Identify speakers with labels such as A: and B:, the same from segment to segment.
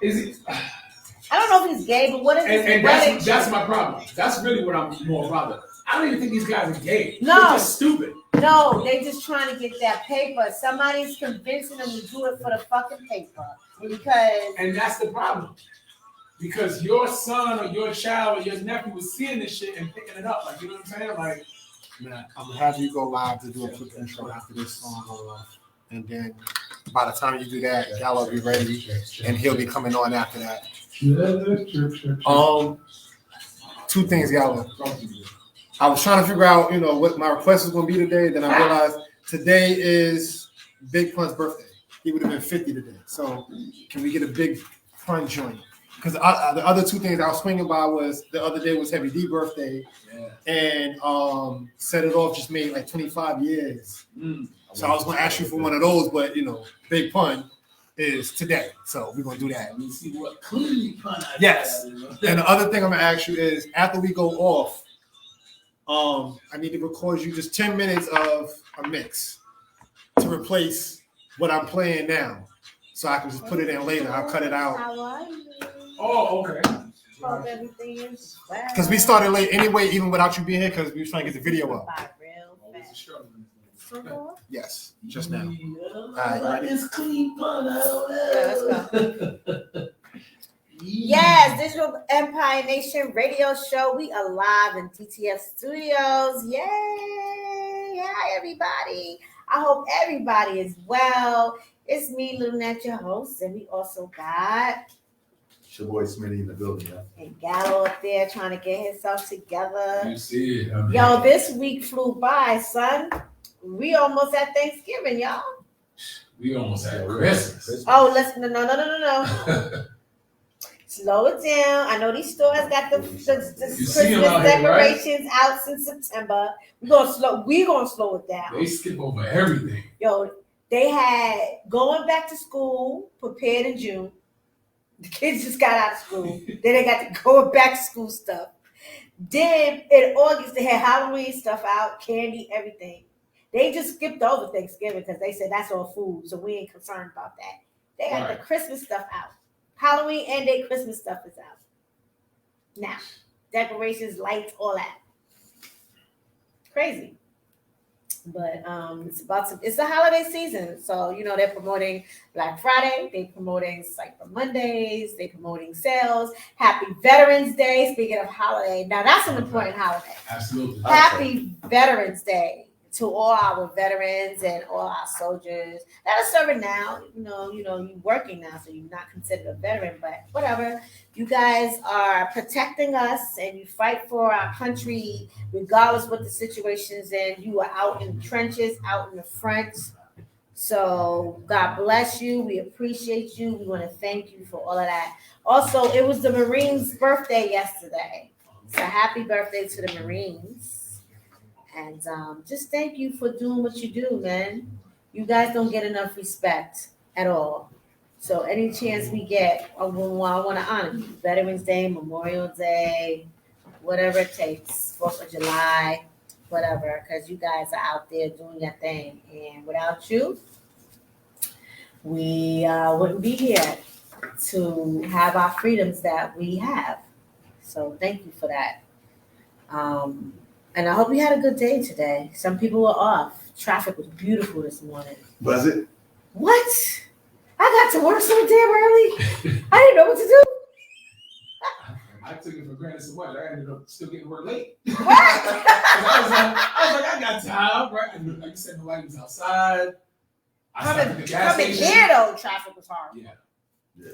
A: Is he?
B: I don't know if he's gay, but what is his
A: and that's my problem. That's really what I'm more bothered. I don't even think these guys are gay.
B: No.
A: They're just stupid.
B: No, they just trying to get that paper. Somebody's convincing them to do it for the fucking paper.
A: And that's the problem. Because your son or your child or your nephew was seeing this shit and picking it up. Like, you know what I'm saying? Like,
C: man, I'm gonna have you go live to do a quick intro after this song goes off. And then by the time you do that, Gallo will be ready and he'll be coming on after that. Two things, Gallo. I was trying to figure out, what my request was gonna be today. Then I realized today is Big Pun's birthday. He would have been 50 today. So can we get a Big Pun joint? Because the other two things I was swinging by was the other day was Heavy D birthday, and Set It Off just made like 25 years. So I was gonna ask you for one of those, but Big Pun is today, so we're gonna do that.
A: Let me see what clean pun I
C: Yes. And the other thing I'm gonna ask you is after we go off, I need to record you just 10 minutes of a mix to replace what I'm playing now, so I can just put it in later. I'll cut it out.
B: How are you?
A: Oh, okay.
B: Hope everything is well.
C: Because we started late anyway, even without you being here, because we were trying to get the video up. Yes, just now. All right,
A: it's clean pun.
B: Let's go. Yes, Digital Empire Nation Radio Show. We are live in TTF Studios. Yay! Hi, everybody. I hope everybody is well. It's me, Little Nat, your host, and we also got
D: It's your boy Smitty in the building, yeah.
B: and Gallo up there trying to get himself together.
A: You see it.
B: Yo, this week flew by, son. We almost at Thanksgiving, y'all.
A: We almost had Christmas.
B: Oh, listen, no. Slow it down. I know these stores got the Christmas decorations out since September. We're gonna slow it down.
A: They skip over everything.
B: Yo, they had going back to school prepared in June. The kids just got out of school. Then they got the going back to school stuff. Then in August they had Halloween stuff out, candy, everything. They just skipped over Thanksgiving because they said that's all food, so we ain't concerned about that. They got the Christmas stuff out. Halloween and their Christmas stuff is out. Now, decorations, lights, all that. Crazy. But it's the holiday season. So, they're promoting Black Friday, they're promoting Cyber Mondays, they're promoting sales. Happy Veterans Day. Speaking of holiday, now that's an important holiday.
A: Absolutely.
B: Happy Veterans Day to all our veterans and all our soldiers that are serving now. You're working now, so you're not considered a veteran, but whatever. You guys are protecting us and you fight for our country, regardless what the situation is in. You are out in the trenches, out in the front. So God bless you. We appreciate you. We want to thank you for all of that. Also, it was the Marines' birthday yesterday. So happy birthday to the Marines. And just thank you for doing what you do, man. You guys don't get enough respect at all. So any chance we get, I want to honor you. Veterans Day, Memorial Day, whatever it takes, 4th of July, whatever, because you guys are out there doing your thing. And without you, we wouldn't be here to have our freedoms that we have. So thank you for that. And I hope you had a good day today. Some people were off. Traffic was beautiful this morning.
D: Was it?
B: What? I got to work so damn early. I didn't know what to do.
A: I took it for granted so much. I ended up still getting work late.
B: What?
A: I was like, I got time, right? And like you said, the light was outside. I stopped at the gas
B: coming
A: station.
B: here, though, traffic was horrible.
A: Yeah.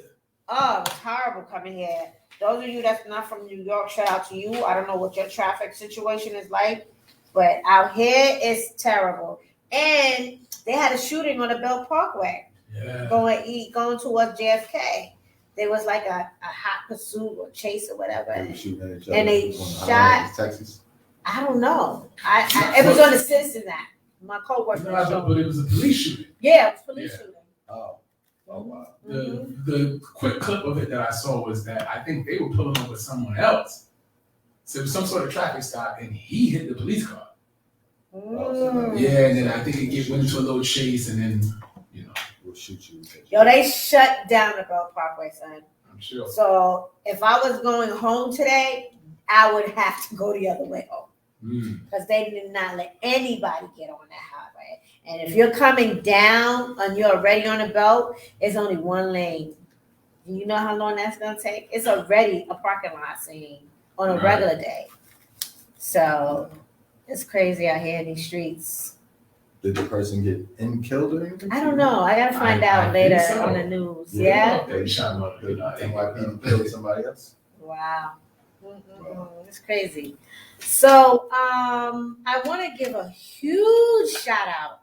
B: Oh, it was horrible coming here. Those of you that's not from New York, shout out to you. I don't know what your traffic situation is like, but out here it's terrible. And they had a shooting on the Belt Parkway.
A: Yeah.
B: Going towards JFK. There was like a hot pursuit or chase or whatever.
D: They were shooting at each other.
B: And they shot.
D: Texas.
B: I don't know. It was on the Citizen app. My coworker.
A: No, but it was a police shooting.
B: Yeah, it was police shooting.
D: Oh wow.
A: The quick clip of it that I saw was that I think they were pulling over someone else. So it was some sort of traffic stop, and he hit the police car. Yeah, and then I think it went into a little chase, and then
D: we'll shoot you.
B: Yo, they shut down the Belt Parkway, son.
A: I'm sure.
B: So if I was going home today, I would have to go the other way home because they did not let anybody get on that highway. And if you're coming down and you're already on a belt, it's only one lane. Do you know how long that's gonna take? It's already a parking lot scene on a regular day. So it's crazy out here in these streets.
D: Did the person get killed or anything?
B: I don't know. I gotta find out
A: I
B: later
A: think so.
B: on the news.
A: Yeah.
B: Yeah.
A: They shot him up.
D: NYPD killed somebody else.
B: Wow. It's crazy. So I want to give a huge shout out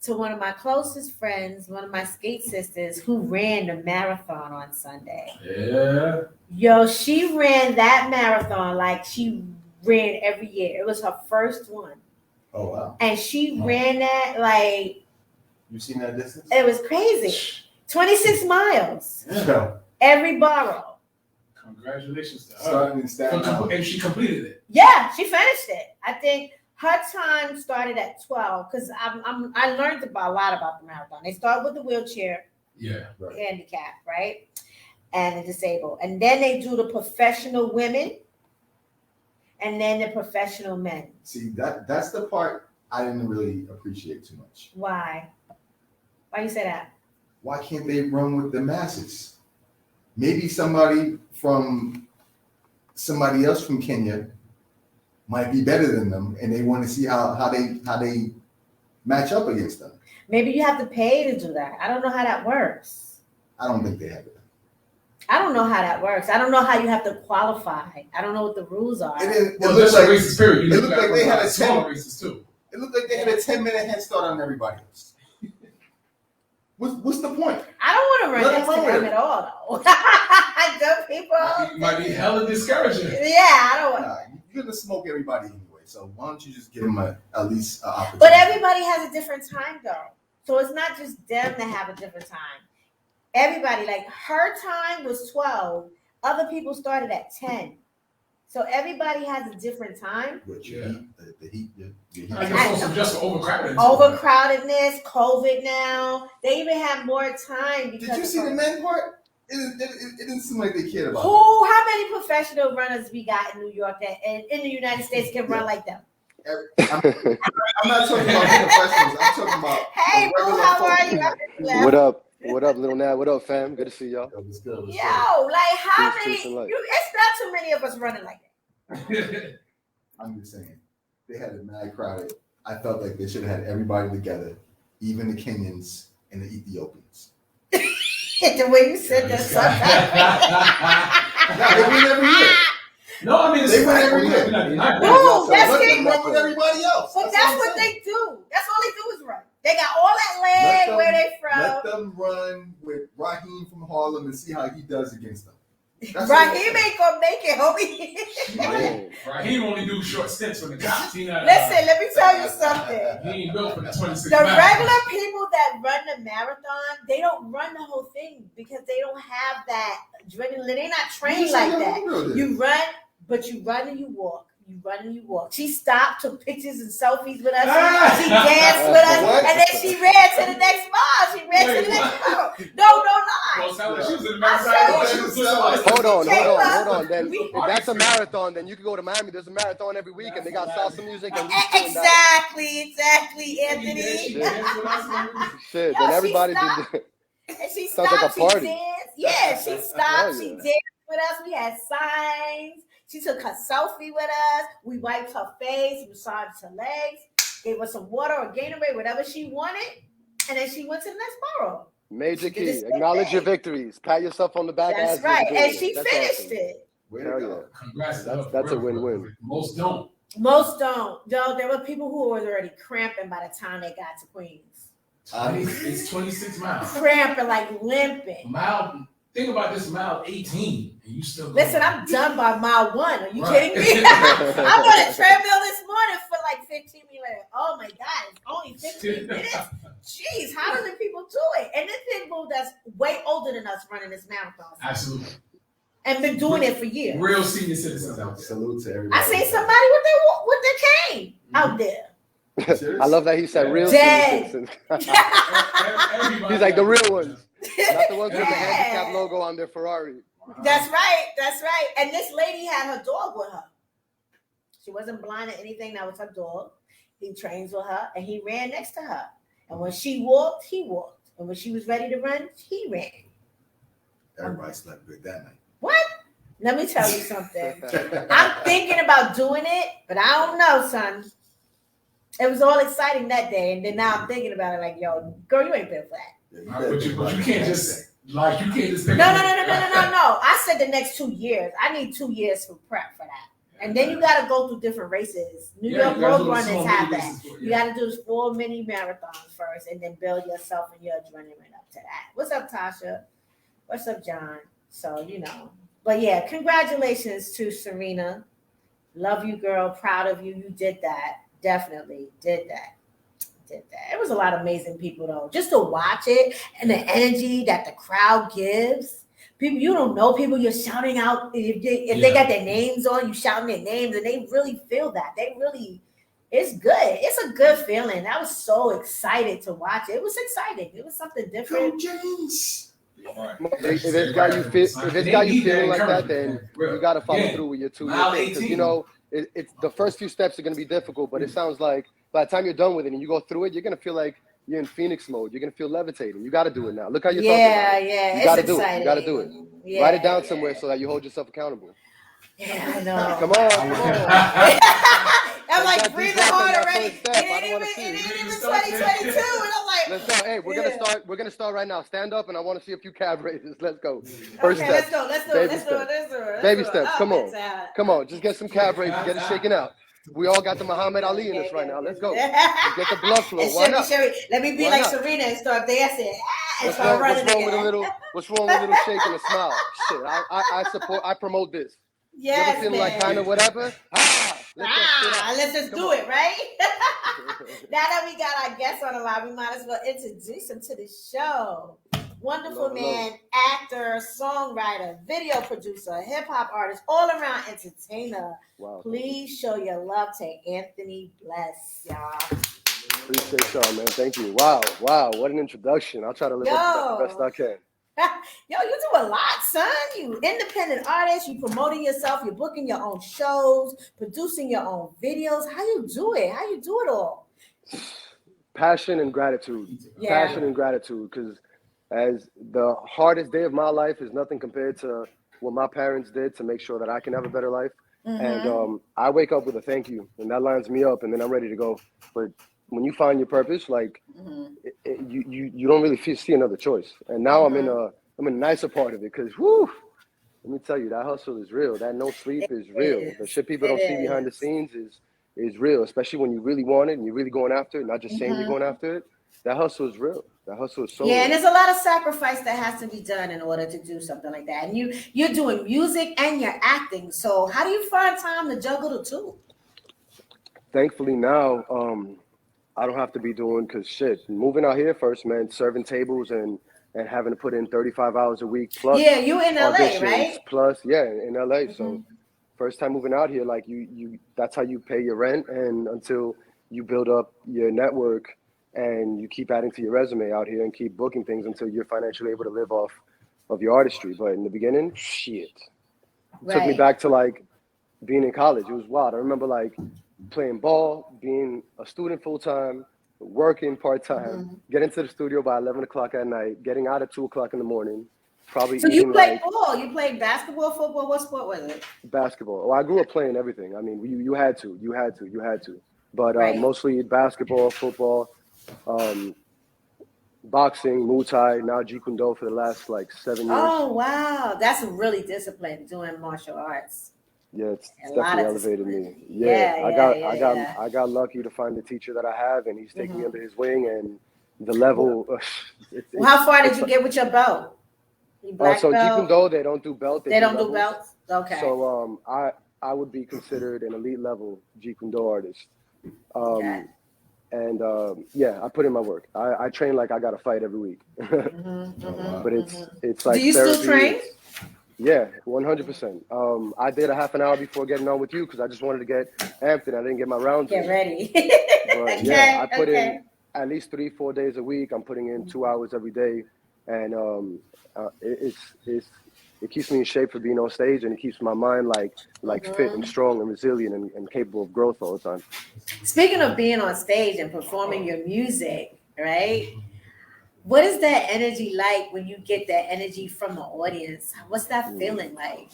B: to one of my closest friends, one of my skate sisters who ran the marathon on Sunday.
A: Yeah.
B: Yo, she ran that marathon like she ran every year. It was her first one.
D: Oh wow!
B: And she ran that like
D: You seen that distance?
B: it was crazy. 26 miles.
D: Yeah.
B: Every borough.
A: Congratulations to her.
D: Starting in Staten Island.
A: And she completed it.
B: Yeah, she finished it. I think her time started at 12 because I learned a lot about the marathon. They start with the wheelchair
A: Yeah.
B: handicap, right? And the disabled. And then they do the professional women and then the professional men.
D: See, that's the part I didn't really appreciate too much.
B: Why? Why you say that?
D: Why can't they run with the masses? Maybe somebody else from Kenya might be better than them, and they want to see how they match up against them.
B: Maybe you have to pay to do that. I don't know how that works.
D: I don't think they have it.
B: I don't know how that works. I don't know how you have to qualify. I don't know what the rules are.
D: It
A: Well,
D: looks
A: that's
D: like
A: a racist period.
D: it looked like they had a
A: smaller races too.
D: It looked like they had a 10-minute head start on everybody else. What's the point?
B: I don't want to run
D: Nothing
B: next to
D: wrong with
B: them
D: it.
B: at all, though. Good people.
A: Might be hella discouraging.
B: Yeah, I don't want.
D: Nah, you're gonna smoke everybody anyway. So why don't you just give them at least an opportunity?
B: But everybody has a different time, though. So it's not just them that have a different time. Everybody, like her time was 12. Other people started at 10. So everybody has a different time.
D: With
A: Yeah.
D: the heat.
A: I guess also just for overcrowded.
B: Overcrowdedness, COVID now. They even have more time because.
D: Did you see the men part? It didn't seem like they cared about it.
B: Who? How many professional runners we got in New York that in the United States can run like them?
D: I'm not talking about professionals. I'm talking about.
B: Hey,
D: the
B: boo,
D: regular
B: how
D: folk.
B: are you?
E: What up? What up, little Nat? What up, fam? Good to see y'all.
D: Yo, what's good? What's
B: Yo, like how
E: Peace,
B: many?
E: peace, and light.
B: It's not too many of us running like that.
D: good? I'm just saying. They had it mad crowded. I felt like they should have had everybody together, even the Kenyans and the Ethiopians.
B: The way you said that,
D: Yeah, they win every year.
A: No, I mean, it's
D: They win
A: fact.
D: every year.
B: No, that's
D: Let
B: it.
D: them run with everybody else.
B: But that's what they do. That's all they do is run. They got all that leg.
D: Let
B: Where
D: them-
B: they from?
D: Let them run with Raheem from Harlem and see how he does against them. That's what
B: Raheem ain't gonna make it, homie.
E: Man.
A: Raheem only do short stints for the cops. He not,
B: Listen, let me tell you something.
A: he ain't built for the 26
B: The
A: miles.
B: regular people that run the marathon, they don't run the whole thing because they don't have that adrenaline. They're not trained like that. You run, but you run and you walk. You run and you walk. She stopped, took pictures and selfies with us. She danced with us,
D: What?
B: and then she ran to the next mile. She ran to the next mile. No lie.
A: Well, it sounded like she was in the
B: I
A: marathon.
B: said-
A: She was doing something.
E: Hold on. Then
B: We-
E: if that's a marathon, then you can go to Miami. There's a marathon every week, and they got salsa music. And
B: Exactly, Anthony.
A: She danced with us and everything.
E: shit,
B: Yo,
E: then
B: she
E: everybody
B: stopped.
E: did.
B: And she
E: Sounds
B: stopped.
E: like a
B: She
E: party.
B: danced. Yeah, she stopped.
E: Hell
B: She
E: yeah.
B: danced with us. We had signs. She took her selfie with us. We wiped her face, massaged her legs, gave her some water or Gatorade, whatever she wanted, and then she went to the next borough.
E: Major
B: She did the
E: key.
B: same
E: Acknowledge your
B: thing.
E: victories. Pat yourself on the back.
B: That's
E: as
B: right,
E: you're doing
B: and she
E: That's
B: finished
E: awesome.
B: it.
D: Way to
E: Hell
D: go.
A: Congrats to her.
E: That's a
A: For real,
E: win-win.
A: for real. Most don't.
B: Most don't. Yo, there were people who were already cramping by the time they got to Queens.
A: It's 26 miles.
B: Cramping, like limping.
A: Mile. Think about this mile 18, and you still.
B: Listen, I'm done by mile 1. Are you
A: Right.
B: kidding me? I'm on a treadmill this morning for like 15 minutes. Like, oh my God, it's only 15 minutes. Jeez, how do the people do it? And this people that's way older than us running this marathon
A: Absolutely.
B: and been doing it for years.
A: Real senior citizens out there.
D: Salute to everybody.
B: I seen somebody with their cane out there.
D: Serious?
E: I love that he said real
B: Dead.
E: citizens.
A: Everybody
E: He's like the
A: out
E: real
A: there.
E: ones, not the ones with the
B: Yeah.
E: handicap logo on their Ferrari.
B: That's right. That's right. And this lady had her dog with her. She wasn't blind or anything. That was her dog. He trains with her, and he ran next to her. And when she walked, he walked. And when she was ready to run, he ran.
D: Everybody slept good that night.
B: What? Let me tell you something. I'm thinking about doing it, but I don't know, son. It was all exciting that day, and then now I'm thinking about it like, yo, girl, you ain't built for that.
A: But you can't just pick
B: No. I said the next 2 years. I need 2 years for prep for that. And then you got to go through different races. New York Road Runners have that. You got to do 4 mini marathons first, and then build yourself and your adrenaline up to that. What's up, Tasha? What's up, John? So, But yeah, congratulations to Serena. Love you, girl. Proud of you. You did that. Definitely did that. It was a lot of amazing people, though. Just to watch it and the energy that the crowd gives. People you don't know, people you're shouting out. If they got their names on, you shouting their names, and they really feel that. It's good. It's a good feeling. I was so excited to watch it. It was exciting. It was something different.
A: Go James.
E: If it's got you feeling like that, then you got to follow through with your 2 years. Because it's the first few steps are going to be difficult, but it sounds like by the time you're done with it and you go through it, you're going to feel like you're in Phoenix mode. You're going to feel levitating. You got to do it now. Look how you're talking about it.
B: Yeah,
E: you got to do it. You got to do it.
B: Yeah,
E: Write it down somewhere so that you hold yourself accountable.
B: Yeah, I know.
E: Come on.
B: I'm like breathing hard already.
E: It
B: ain't even 2022, and I'm like,
E: let's go. Hey, we're gonna start right now. Stand up, and I want to see a few cab raises. Let's go.
B: First step. Let's do it.
E: Baby steps. Come on. Just get some cab raises. Get it shaken out. We all got the Muhammad Ali in us right now. Let's go. Let's get the blood flow. Why not?
B: Let me be like Serena and start dancing.
E: What's wrong with a little shake and a smile? Shit, I support. I promote this.
B: Yes,
E: you ever feel like kind of whatever?
B: Let's just do it, right? Now that we got our guests on the line, we might as well introduce him to the show. Wonderful man, actor, songwriter, video producer, hip hop artist, all around entertainer.
E: Wow.
B: Please show your love to Anthony Bless, y'all.
E: Appreciate y'all, man. Thank you. Wow. What an introduction. I'll try to live up to that the best I can.
B: Yo, you do a lot, son. You independent artist, you promoting yourself, you're booking your own shows, producing your own videos. How you do it? How you do it all?
E: Passion and gratitude.
B: Yeah.
E: Passion and gratitude. Because as the hardest day of my life is nothing compared to what my parents did to make sure that I can have a better life.
B: Mm-hmm.
E: And I wake up with a thank you, and that lines me up, and then I'm ready to go. But when you find your purpose, like you don't really see another choice. And now I'm in a nicer part of it because let me tell you, that hustle is real. That no sleep is real. The shit people don't see behind the scenes is real, especially when you really want it and you're really going after it, not just saying you're going after it. That hustle is real. That hustle is so real.
B: And there's a lot of sacrifice that has to be done in order to do something like that. And you're doing music and you're acting. So how do you find time to juggle the two?
E: Thankfully now, I don't have to be doing, because shit, moving out here first, man, serving tables and having to put in 35 hours a week plus.
B: Yeah, you in LA, right?
E: Plus, yeah, in LA. So first time moving out here, like you that's how you pay your rent, and until you build up your network and you keep adding to your resume out here and keep booking things until you're financially able to live off of your artistry. But in the beginning, shit.
B: Right.
E: Took me back to like being in college. It was wild. I remember like playing ball, being a student full-time, working part-time, getting to the studio by 11 o'clock at night, getting out at 2 o'clock in the morning, probably
B: So you played ball, you played basketball, football, what sport was it?
E: Basketball. Well, I grew up playing everything. I mean, you had to. But mostly basketball, football, boxing, Muay Thai, now Jeet Kune Do for the last like 7 years.
B: Oh, wow. That's really disciplined, doing martial arts.
E: Yeah, it's definitely elevated me. I got lucky to find the teacher that I have, and he's taking me under his wing, and the level.
B: How far did you get with your belt?
E: So Jeet Kune Do, they don't do belt.
B: They don't do belts. Okay.
E: So I would be considered an elite level Jeet Kune Do artist. And I put in my work. I train like I got to fight every week. But it's like.
B: Do you still train?
E: Yeah, 100%. I did a half an hour before getting on with you because I just wanted to get amped and I didn't get my rounds in.
B: Get ready.
E: But yeah, I put in at least 3-4 days a week. I'm putting in 2 hours every day, and it's it keeps me in shape for being on stage, and it keeps my mind like fit and strong and resilient and capable of growth all the time.
B: Speaking of being on stage and performing your music, right? What is that energy like when you get that energy from the audience? What's that feeling like?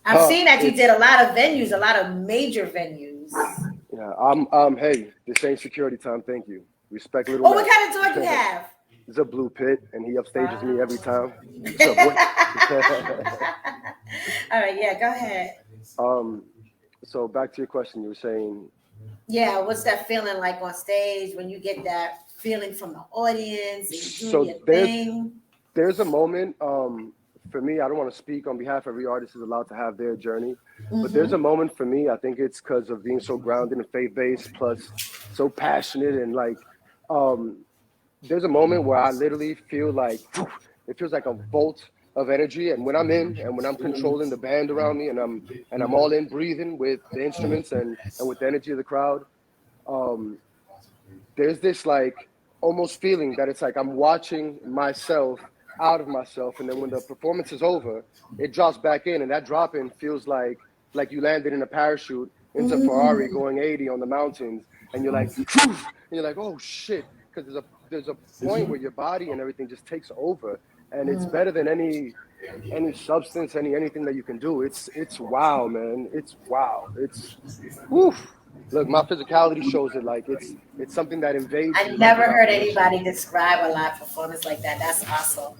B: I've seen that you did a lot of venues, a lot of major venues.
E: Yeah, hey, this ain't security time, thank you. Respect little
B: Oh,
E: man.
B: what kind of dog you have?
E: It's a blue pit, and he upstages me every time. What's up, boy?
B: All right, yeah, go ahead.
E: So back to your question, you were saying.
B: Yeah, what's that feeling like on stage when you get that feeling from the audience and you do your thing?
E: There's a moment, for me, I don't want to speak on behalf of every artist is allowed to have their journey, but there's a moment for me, I think it's because of being so grounded and faith-based, plus so passionate, and like, there's a moment where I literally feel like, it feels like a bolt of energy, and when I'm in, and when I'm controlling the band around me, and I'm all in breathing with the instruments and with the energy of the crowd, there's this like almost feeling that it's like I'm watching myself out of myself, and then when the performance is over, it drops back in, and that drop in feels like you landed in a parachute into Ferrari going 80 on the mountains, and you're like, and you're like, oh shit, because there's a point where your body and everything just takes over, and it's better than any substance, anything that you can do. It's wow, man. It's wow. It's woof. Look, my physicality shows it. Like it's something that invades.
B: I never heard anybody describe a live performance like that. That's awesome.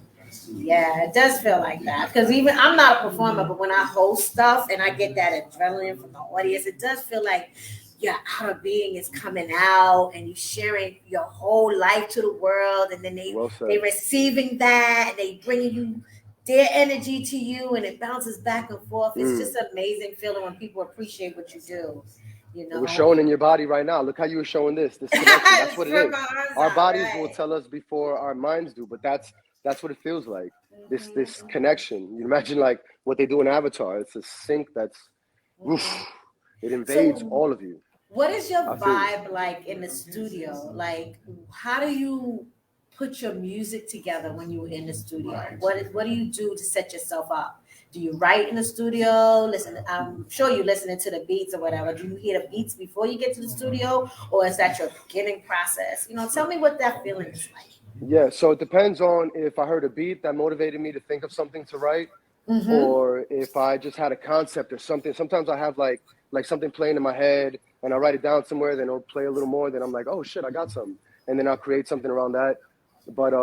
B: Yeah, it does feel like that. Because even I'm not a performer, but when I host stuff and I get that adrenaline from the audience, it does feel like your outer being is coming out and you sharing your whole life to the world, and then they receiving that and they bringing you their energy to you, and it bounces back and forth. It's just an amazing feeling when people appreciate what you do. You know,
E: it was showing in your body right now. Look how you were showing this connection. That's what it is. Our bodies will tell us before our minds do, but that's what it feels like. This connection. You imagine like what they do in Avatar. It's a sync that's it invades all of you.
B: What is your vibe like in the studio? Like, how do you put your music together when you're in the studio? What do you do to set yourself up? Do you write in the studio? Listen, I'm sure you're listening to the beats or whatever. Do you hear the beats before you get to the studio, or is that your beginning process? You know, tell me what that feeling is like.
E: Yeah, so it depends on if I heard a beat that motivated me to think of something to write, or if I just had a concept or something. Sometimes I have like something playing in my head, and I write it down somewhere, then it'll play a little more, then I'm like, oh shit, I got something. And then I'll create something around that. But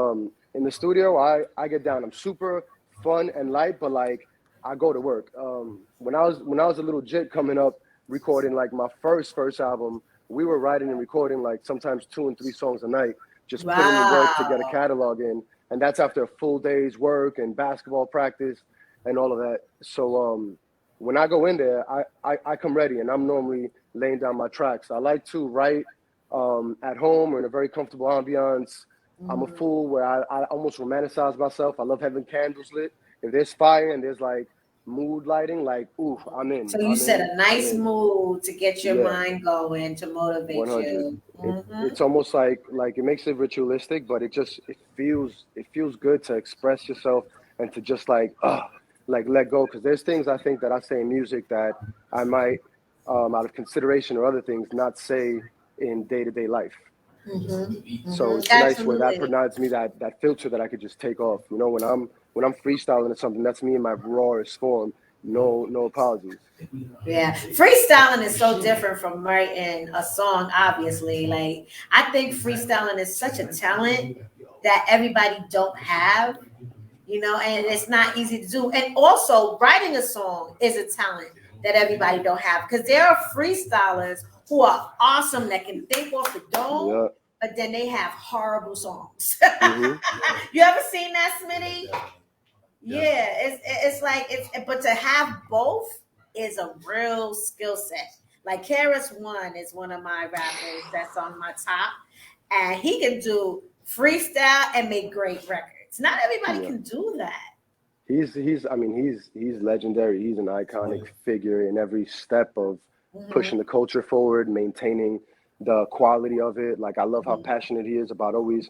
E: in the studio, I get down. I'm super fun and light, but like I go to work. When I was a little jit coming up, recording like my first album, we were writing and recording like sometimes 2 and 3 songs a night, just putting in work to get a catalog in. And that's after a full day's work and basketball practice and all of that. So when I go in there, I come ready, and I'm normally laying down my tracks. I like to write at home or in a very comfortable ambiance. I'm a fool where I almost romanticize myself. I love having candles lit. If there's fire and there's like mood lighting, like, ooh, I'm in.
B: So you set a nice mood to get your mind going, to motivate 100. You.
E: It's almost like it makes it ritualistic, but it feels good to express yourself and to just like let go. Because there's things I think that I say in music that I might, out of consideration or other things, not say in day-to-day life. So it's nice where that provides me that filter that I could just take off. You know, when I'm freestyling or something, that's me in my rawest form. No apologies.
B: Yeah, freestyling is so different from writing a song. Obviously, like I think freestyling is such a talent that everybody don't have. You know, and it's not easy to do. And also, writing a song is a talent that everybody don't have, because there are freestylers who are awesome that can think off the dome, but then they have horrible songs. You ever seen that, Smitty? Yeah, it's like but to have both is a real skill set. Like KRS-One is one of my rappers that's on my top, and he can do freestyle and make great records. Not everybody can do that.
E: He's legendary. He's an iconic figure in every step of pushing the culture forward, maintaining the quality of it. Like I love how passionate he is about always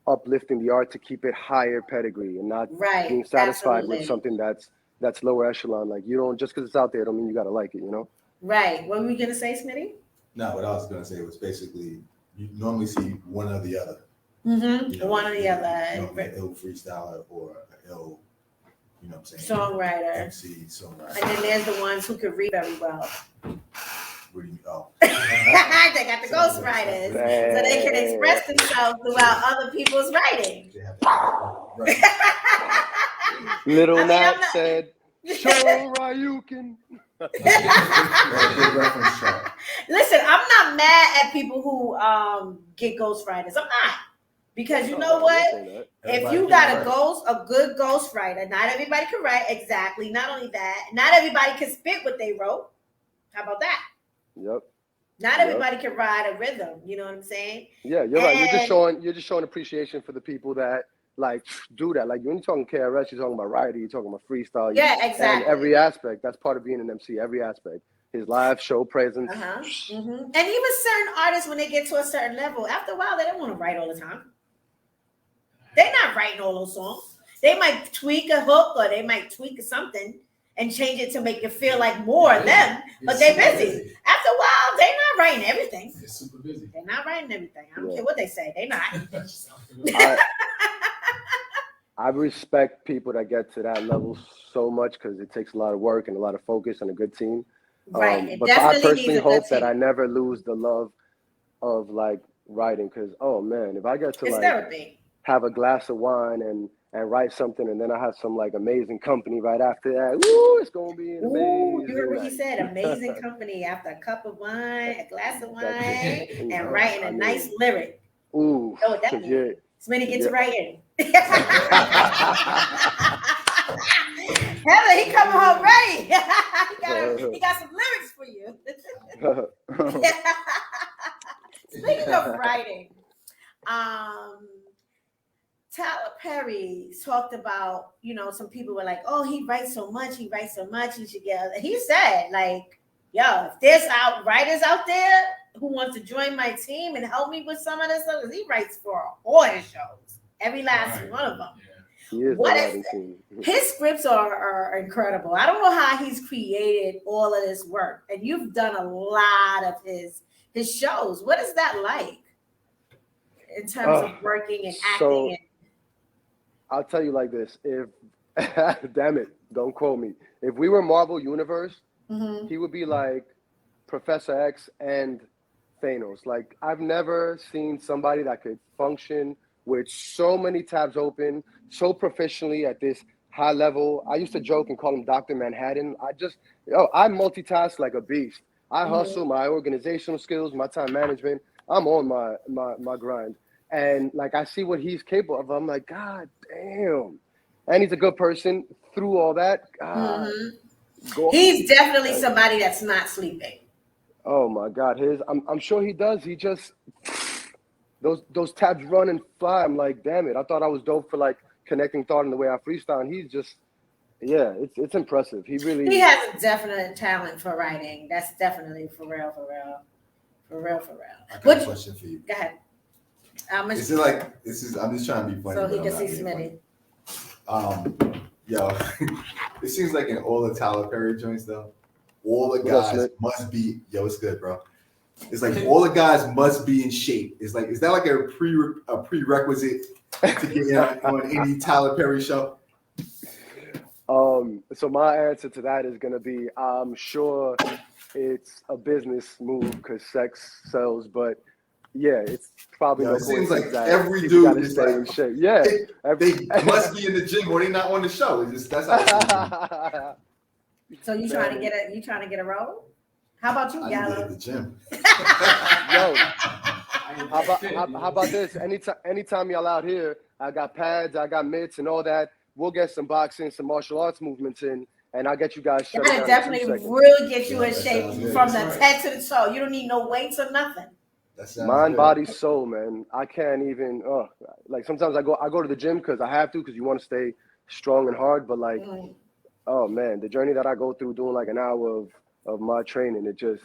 E: uplifting the art to keep it higher pedigree and not
B: Right.
E: being satisfied
B: Absolutely.
E: with something that's lower echelon. Like you don't just because it's out there don't mean you gotta like it, you know?
B: Right. What were we gonna say, Smitty?
D: No, what I was gonna say was basically you normally see one or the other.
B: Mm-hmm.
D: You know,
B: One or the other.
D: an ill freestyler or an ill, you know what I'm saying?
B: Songwriter.
D: MC, songwriter.
B: And then there's the ones who can read very well.
D: What do you, oh.
B: They got the ghostwriters, so they can express themselves throughout other people's writing.
D: They have to- right.
E: Little
B: I mean,
E: Nat
B: I'm not-
E: said, "Show Ryukin."
D: Right, good reference track.
B: Listen, I'm not mad at people who get ghostwriters. I'm not. Because you know what? If you got a good ghostwriter, not everybody can write exactly. Not only that, not everybody can spit what they wrote. How about that?
E: Yep.
B: Not everybody can ride a rhythm. You know what I'm saying?
E: Yeah, you're right. You're just showing appreciation for the people that like do that. Like when you're talking KRS, you're talking about writing, you're talking about freestyle.
B: Yeah, exactly.
E: And every aspect. That's part of being an MC. Every aspect. His live show presence.
B: Mm-hmm. And even certain artists, when they get to a certain level, after a while, they don't want to write all the time. They're not writing all those songs. They might tweak a hook or they might tweak something and change it to make it feel like more of them, but they're busy. After a while, they're not writing everything.
A: They're super busy.
B: They're not writing everything. I don't care what they say. They're not.
E: I respect people that get to that level so much because it takes a lot of work and a lot of focus and a good team.
B: Right.
E: But I personally hope that I never lose the love of like writing because, oh man, if I get to
B: therapy.
E: Have a glass of wine and write something and then I have some like amazing company right after that, ooh, it's going to be an amazing.
B: You heard what he said, amazing company after a cup of wine, a glass of wine, and writing a nice lyric.
E: Ooh.
B: Oh, that means. Smitty gets writing. Heather, he coming home ready. he got some lyrics for you. Speaking of writing, Tyler Perry talked about, some people were like, oh, he writes so much, he should get. He said, like, yo, if there's writers out there who want to join my team and help me with some of this stuff, because he writes for all his shows, every last one of them. His scripts are incredible. I don't know how he's created all of this work, and you've done a lot of his shows. What is that like in terms of working and acting?
E: I'll tell you like this: if damn it, don't quote me. If we were Marvel Universe, he would be like Professor X and Thanos. Like I've never seen somebody that could function with so many tabs open, so professionally at this high level. I used to joke and call him Dr. Manhattan. I multitask like a beast. I hustle, my organizational skills, my time management. I'm on my grind. And like I see what he's capable of. I'm like, God damn. And he's a good person through all that. God.
B: He's definitely somebody that's not sleeping.
E: Oh my God. I'm sure he does. He just those tabs run and fly. I'm like, damn it. I thought I was dope for like connecting thought in the way I freestyle. And he's just, yeah, it's impressive. He
B: has a definite talent for writing. That's definitely for real.
D: I got a question for you.
B: Go ahead.
D: I'm just trying to be funny.
B: So he can see Smitty.
D: Yo, it seems like in all the Tyler Perry joints though, all the guys must be, it's good, bro. It's like all the guys must be in shape. It's like, is that like a prerequisite to get on any Tyler Perry show?
E: So my answer to that is gonna be, I'm sure it's a business move because sex sells, but yeah, it's probably
D: it seems like
E: that
D: every dude is
E: stay in shape. Yeah,
D: they must be in the gym or they not on the show. It's just that's how.
B: So you trying to get a role? How about you, Gallo?
D: I need to hit the gym.
E: Yo, how about this? Anytime y'all out here, I got pads, I got mitts, and all that. We'll get some boxing, some martial arts movements in, and I'll get you guys.
B: Definitely really get you in shape from the head to the toe. You don't need no weights or nothing.
E: Mind, body, soul, man. I can't even. Like sometimes I go to the gym because I have to, because you want to stay strong and hard. But like, oh man, the journey that I go through doing like an hour of my training, it just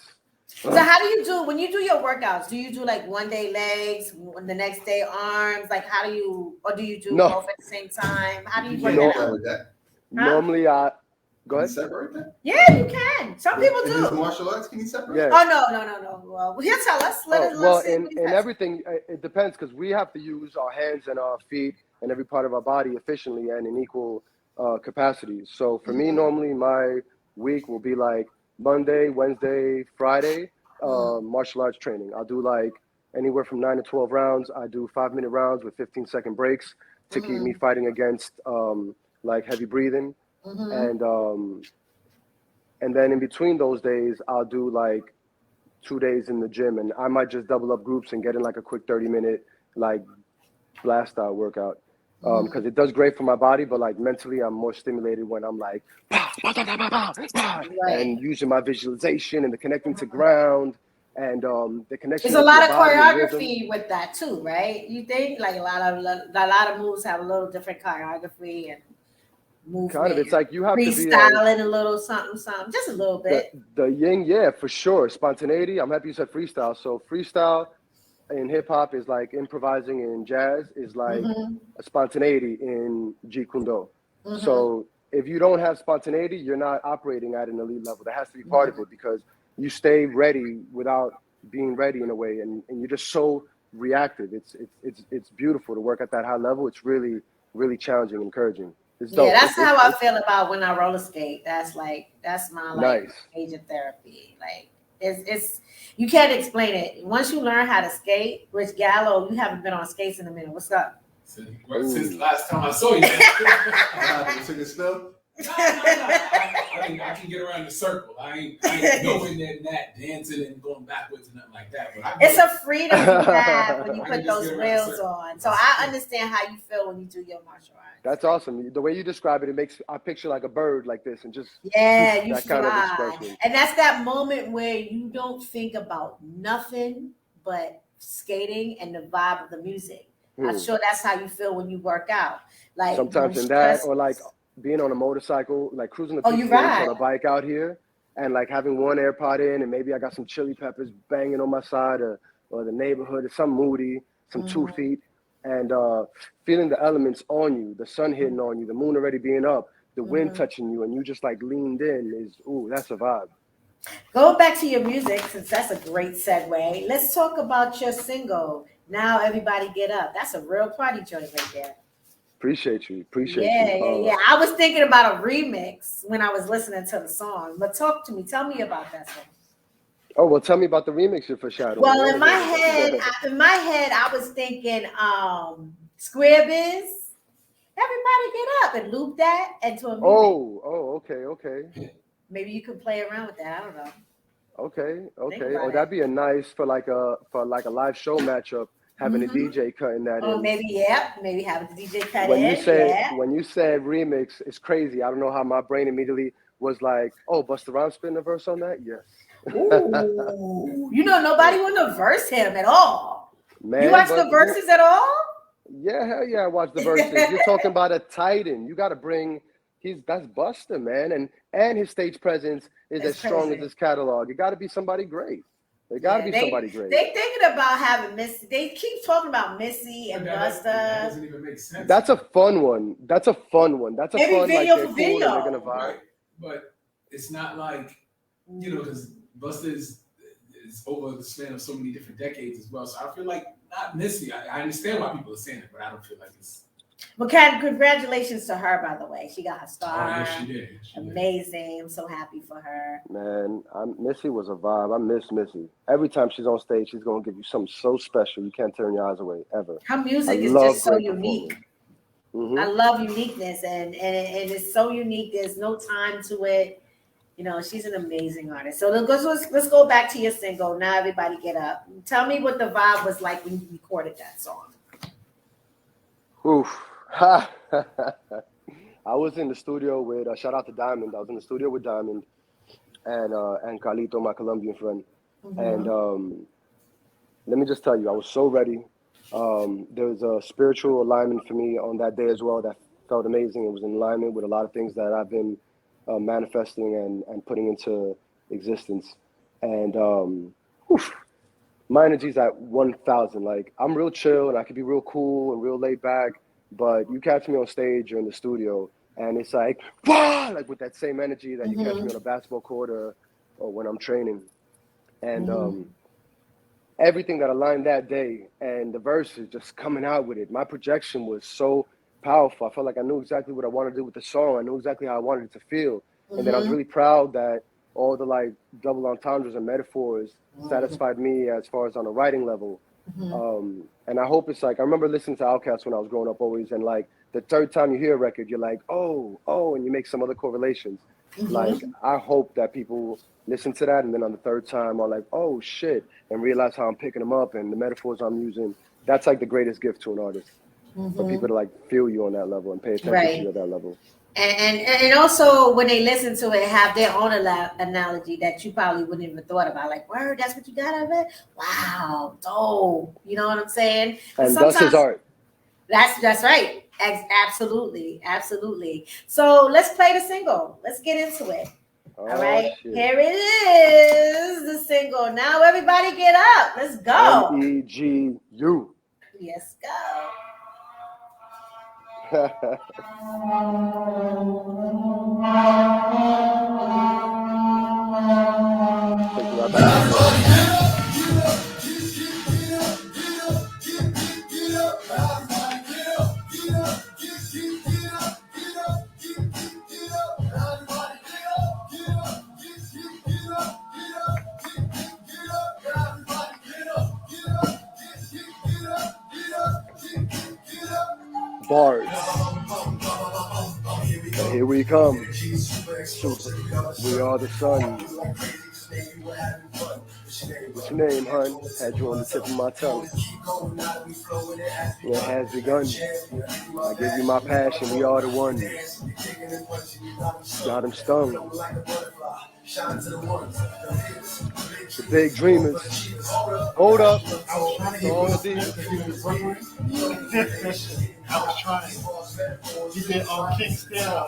B: So how do you do when you do your workouts? Do you do like one day legs, the next day arms? Like how do you, or do you do
E: No.
B: both at the same time? How do you
D: You
B: break
D: can't
B: it
D: do that
B: up?
D: with that.
E: Normally, I go
D: Can you
E: ahead.
D: separate that?
B: Yeah, you can. Some people
D: In his
B: do.
D: martial arts, can you separate?
E: Yeah.
B: Oh no. Well, he'll tell us. Let's
E: Well,
B: see what he
E: in
B: says.
E: everything, it depends because we have to use our hands and our feet and every part of our body efficiently and in equal capacities. So for me, normally my week will be like Monday, Wednesday, Friday, martial arts training. I'll do like anywhere from 9 to 12 rounds. I do 5-minute rounds with 15-second breaks to keep me fighting against like heavy breathing. And then in between those days, I'll do like 2 days in the gym, and I might just double up groups and get in like a quick 30-minute like blast out workout. Because it does great for my body, but like mentally, I'm more stimulated when I'm like, and using my visualization and the connecting to ground and the connection.
B: There's a lot of
E: your body and rhythm.
B: choreography with that too, right? You think like a lot of moves have a little different choreography and movement.
E: Kind of, it's like you have to be
B: freestyling a little something, just a little bit.
E: The yin, yeah, for sure. Spontaneity. I'm happy you said freestyle. So freestyle in hip hop is like improvising, in jazz is like a spontaneity in Jeet Kune Do. So if you don't have spontaneity, you're not operating at an elite level. That has to be part of it because you stay ready without being ready in a way, and you're just so reactive. It's beautiful to work at that high level. It's really, really challenging and encouraging. It's dope.
B: Yeah, that's how I feel about when I roller skate. That's my like major therapy. Like it's you can't explain it. Once you learn how to skate, which Gallo, you haven't been on skates in a minute. What's up?
A: Since the last time I saw you.
D: You took a spill?
A: No. I can get around the circle. I ain't going there and that dancing and going backwards and nothing like that. But
B: it's a freedom you have when you put those wheels
A: circle.
B: on. So I understand how you feel when you do your martial arts.
E: That's awesome. The way you describe it, I picture like a bird like this and just
B: you
E: that
B: fly.
E: kind of expression.
B: And that's that moment where you don't think about nothing but skating and the vibe of the music. I'm sure that's how you feel when you work out. Like
E: sometimes in that, or like being on a motorcycle, like cruising the
B: you ride
E: on a bike out here, and like having one AirPod in, and maybe I got some chili peppers banging on my side, or the neighborhood is some moody, some 2 feet, and feeling the elements on you, the sun hitting on you, the moon already being up, the wind touching you, and you just like leaned in that's a vibe.
B: Going back to your music, since that's a great segue, let's talk about your single, Now Everybody Get Up. That's a real party joint right there.
E: Appreciate you.
B: Yeah. I was thinking about a remix when I was listening to the song, but talk to me. Tell me about that song.
E: Oh, well, tell me about the remix you're foreshadowing.
B: Well, in my head, I was thinking Square Biz, Everybody Get Up, and loop that into a remix.
E: Okay.
B: Maybe you could play around with that. I don't know.
E: Okay. Oh, that'd be a nice for like a live show matchup. Having a DJ cutting that in.
B: Maybe having the DJ cut
E: when
B: in.
E: When you said remix, it's crazy. I don't know how my brain immediately was like, oh, Busta Rhymes spitting a verse on that? Yes.
B: Ooh. Nobody want to verse him at all.
E: Man,
B: you watch the verses at all?
E: Yeah, hell yeah, I watch the verses. You're talking about a titan. You got to bring, that's Busta, man. And his stage presence is as strong as his catalog. It got to be somebody great. It got to be somebody great.
B: They thinking about having Missy. They keep talking about Missy and Busta.
A: That doesn't even make sense.
E: That's a fun one. That's a fun,
B: Maybe video
E: like,
B: for
E: cool
B: video.
E: They're gonna vibe.
A: Right. But it's not like, because Busta is over the span of so many different decades as well. So I feel like not Missy. I understand why people are saying it, but I don't feel like it's.
B: Well, congratulations to her, by the way. She got her star.
A: Oh, yes, she did.
B: Amazing. I'm so happy for her.
E: Man, Missy was a vibe. I miss Missy. Every time she's on stage, she's going to give you something so special. You can't turn your eyes away, ever.
B: Her music is just so unique. I love uniqueness, and it's so unique. There's no time to it. She's an amazing artist. So let's go back to your single, Now Everybody Get Up. Tell me what the vibe was like when you recorded that song.
E: Oof. I was in the studio with shout out to Diamond. I was in the studio with Diamond and Carlito, my Colombian friend. And let me just tell you, I was so ready. There was a spiritual alignment for me on that day as well that felt amazing. It was in alignment with a lot of things that I've been manifesting and putting into existence. and my energy's at 1,000. Like I'm real chill and I can be real cool and real laid back, but you catch me on stage or in the studio, and it's like, wow, like with that same energy that you catch me on a basketball court or when I'm training, and everything that aligned that day and the verses just coming out with it. My projection was so powerful. I felt like I knew exactly what I wanted to do with the song. I knew exactly how I wanted it to feel. And then I was really proud that all the like double entendres and metaphors satisfied me as far as on a writing level. And I hope it's like, I remember listening to Outkast when I was growing up always, and like the third time you hear a record, you're like, oh, and you make some other correlations. Like, I hope that people listen to that, and then on the third time are like, oh shit, and realize how I'm picking them up and the metaphors I'm using. That's like the greatest gift to an artist, for people to like feel you on that level and pay attention to you at that level.
B: And also when they listen to it, have their own analogy that you probably wouldn't even thought about. Like, word, that's what you got out of it? Wow, dope. You know what I'm saying?
E: And that's his art.
B: That's right. Absolutely. So let's play the single. Let's get into it. All right. Shit. Here it is, the single. Now everybody get up. Let's go.
E: MEGU.
B: Let's go.
E: Bars. And here we come. We are the sun. What's your name, hun? Had you on the tip of my tongue. It has begun. I give you my passion. We are the one. Got him stung. The big dreamers. Hold up. All of these.
C: I was trying. You did King Still.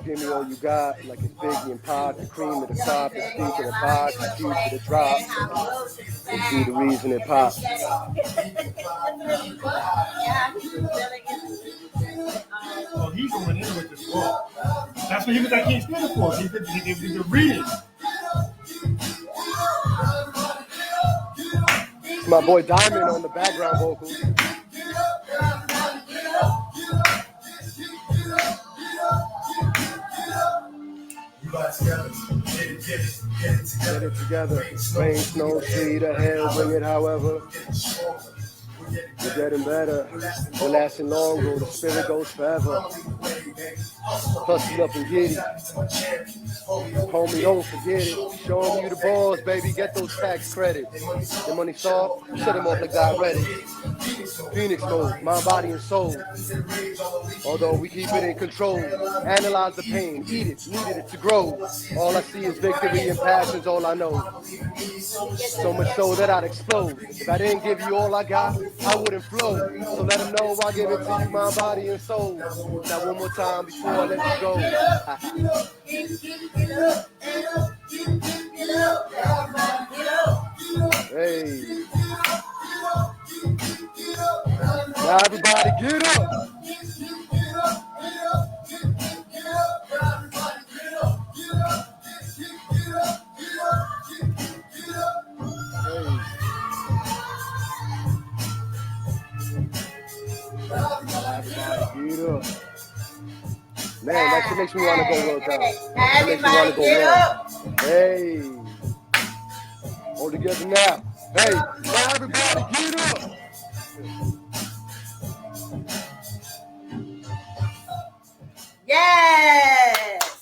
E: Give me all you got, like it's Biggie and Pop, the cream at the top, the speak in the box, the key to the drop. And be the reason it pops.
C: Oh, he's going in with this ball. That's what he was at King Still for. He could read it.
E: It's my boy Diamond on the background vocals. Get it together. Rain, snow, sleet, or hail, bring it however. We're getting better. We're lasting longer. The spirit goes forever. Hustle up and get it. Homie, don't forget it. Showing you the balls, baby. Get those tax credits. The money soft, shut them off like God read it. Phoenix mode, mind, body, and soul. Although we keep it in control. Analyze the pain, eat it, needed it to grow. All I see is victory and passion's all I know. So much so that I'd explode. If I didn't give you all I got, I wouldn't flow. So let them know I give it to you, mind, body, and soul. Now one more time before I let you go. Hey. Now everybody get up. Man, that shit makes me want to go real down. That makes me want to go real. Hey. Hold together now. Hey, now everybody get up.
B: Yes.